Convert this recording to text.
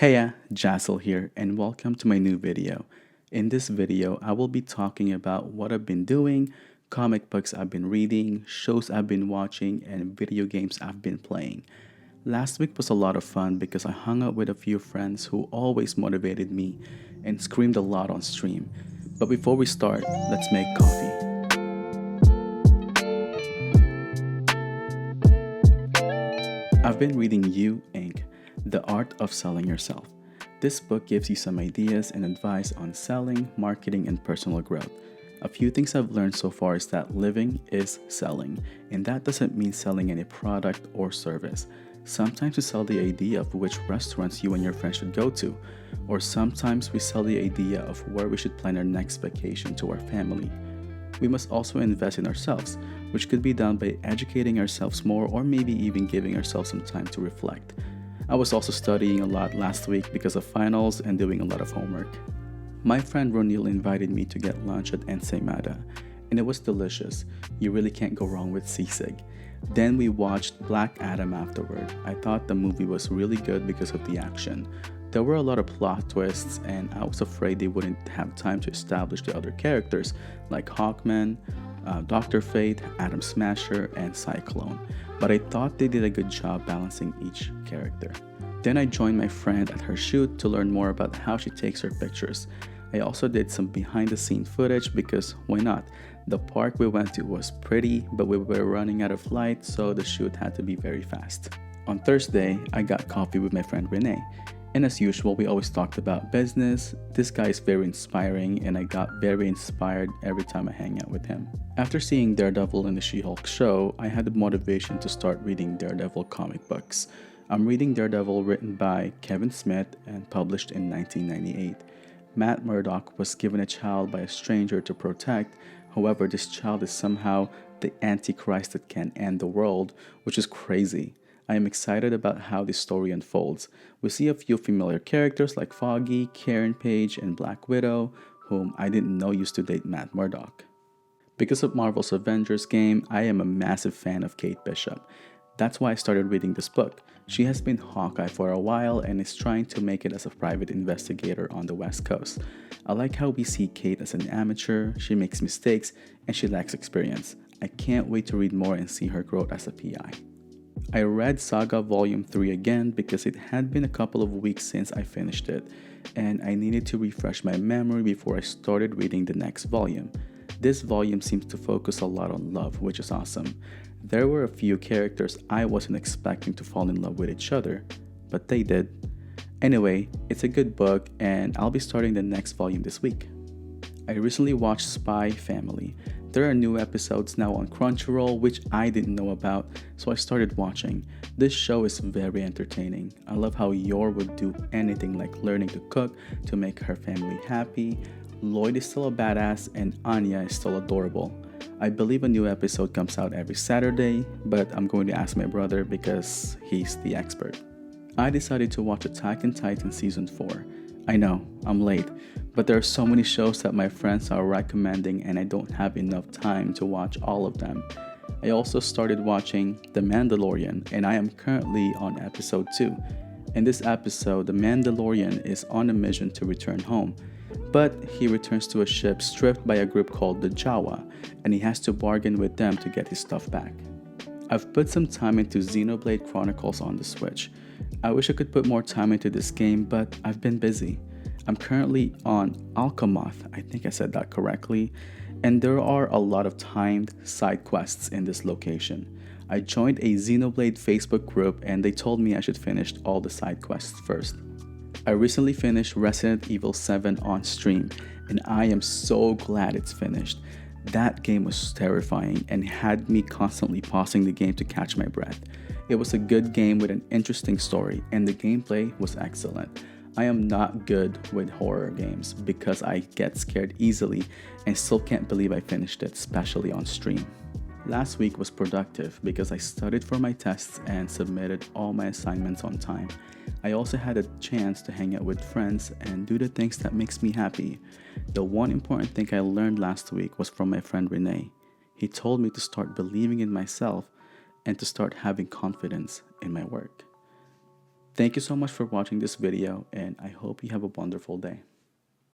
Heyya, Jahziel here, and welcome to my new video. In this video, I will be talking about what I've been doing, comic books I've been reading, shows I've been watching, and video games I've been playing. Last week was a lot of fun because I hung out with a few friends who always motivated me and screamed a lot on stream. But before we start, let's make coffee. I've been reading You Inc., The Art of Selling Yourself. This book gives you some ideas and advice on selling, marketing, and personal growth. A few things I've learned so far is that living is selling, and that doesn't mean selling any product or service. Sometimes we sell the idea of which restaurants you and your friends should go to, or sometimes we sell the idea of where we should plan our next vacation to our family. We must also invest in ourselves, which could be done by educating ourselves more or maybe even giving ourselves some time to reflect. I was also studying a lot last week because of finals and doing a lot of homework. My friend Ronil invited me to get lunch at Ensaymada, and it was delicious. You really can't go wrong with sisig. Then we watched Black Adam afterward. I thought the movie was really good because of the action. There were a lot of plot twists, and I was afraid they wouldn't have time to establish the other characters like Hawkman, Dr. Fate, Atom Smasher, and Cyclone, but I thought they did a good job balancing each character. Then I joined my friend at her shoot to learn more about how she takes her pictures. I also did some behind the scene footage because why not? The park we went to was pretty, but we were running out of light, so the shoot had to be very fast. On Thursday, I got coffee with my friend Renee. And as usual, we always talked about business. This guy is very inspiring, and I got very inspired every time I hang out with him. After seeing Daredevil in the She-Hulk show, I had the motivation to start reading Daredevil comic books. I'm reading Daredevil written by Kevin Smith and published in 1998. Matt Murdock was given a child by a stranger to protect. However, this child is somehow the Antichrist that can end the world, which is crazy. I am excited about how this story unfolds. We see a few familiar characters like Foggy, Karen Page, and Black Widow, whom I didn't know used to date Matt Murdock. Because of Marvel's Avengers game, I am a massive fan of Kate Bishop. That's why I started reading this book. She has been Hawkeye for a while and is trying to make it as a private investigator on the West Coast. I like how we see Kate as an amateur, she makes mistakes, and she lacks experience. I can't wait to read more and see her growth as a PI. I read Saga Volume 3 again because it had been a couple of weeks since I finished it, and I needed to refresh my memory before I started reading the next volume. This volume seems to focus a lot on love, which is awesome. There were a few characters I wasn't expecting to fall in love with each other, but they did. Anyway, it's a good book, and I'll be starting the next volume this week. I recently watched Spy Family. There are new episodes now on Crunchyroll, which I didn't know about, so I started watching. This show is very entertaining. I love how Yor would do anything like learning to cook to make her family happy. Lloyd is still a badass, and Anya is still adorable. I believe a new episode comes out every Saturday, but I'm going to ask my brother because he's the expert. I decided to watch Attack on Titan Season 4. I know, I'm late, but there are so many shows that my friends are recommending and I don't have enough time to watch all of them. I also started watching The Mandalorian and I am currently on episode 2. In this episode, the Mandalorian is on a mission to return home, but he returns to a ship stripped by a group called the Jawa, and he has to bargain with them to get his stuff back. I've put some time into Xenoblade Chronicles on the Switch. I wish I could put more time into this game, but I've been busy. I'm currently on Alchemath, I think I said that correctly, and there are a lot of timed side quests in this location. I joined a Xenoblade Facebook group and they told me I should finish all the side quests first. I recently finished Resident Evil 7 on stream, and I am so glad it's finished. That game was terrifying and had me constantly pausing the game to catch my breath. It was a good game with an interesting story, and the gameplay was excellent. I am not good with horror games because I get scared easily and still can't believe I finished it, especially on stream. Last week was productive because I studied for my tests and submitted all my assignments on time. I also had a chance to hang out with friends and do the things that makes me happy. The one important thing I learned last week was from my friend Renee. He told me to start believing in myself and to start having confidence in my work. Thank you so much for watching this video, and I hope you have a wonderful day.